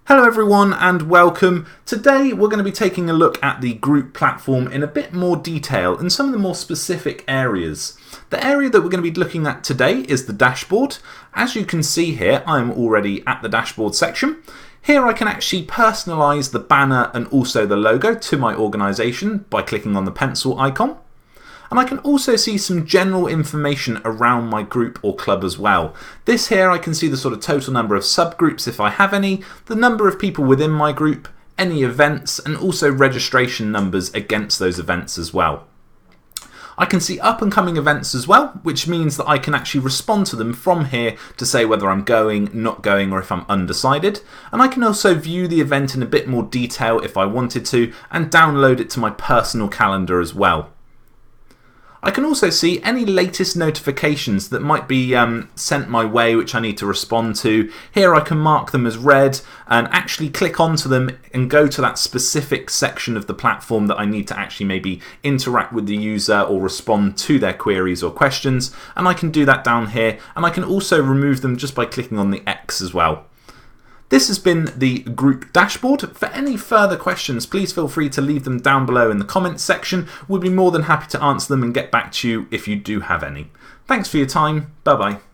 Hello everyone and welcome. Today we're going to be taking a look at the Groop platform in a bit more detail and some of the more specific areas. The area that we're going to be looking at today is the dashboard. As you can see here, I'm already at the dashboard section. Here I can actually personalize the banner and also the logo to my organization by clicking on the pencil icon. And I can also see some general information around my group or club as well. This here I can see the sort of total number of subgroups if I have any, the number of people within my group, any events, and also registration numbers against those events as well. I can see up and coming events as well, which means that I can actually respond to them from here to say whether I'm going, not going, or if I'm undecided. And I can also view the event in a bit more detail if I wanted to and download it to my personal calendar as well. I can also see any latest notifications that might be sent my way which I need to respond to. Here I can mark them as read and actually click onto them and go to that specific section of the platform that I need to actually maybe interact with the user or respond to their queries or questions. And I can do that down here, and I can also remove them just by clicking on the X as well. This has been the Groop Dashboard. For any further questions, please feel free to leave them down below in the comments section. We'll be more than happy to answer them and get back to you if you do have any. Thanks for your time. Bye bye.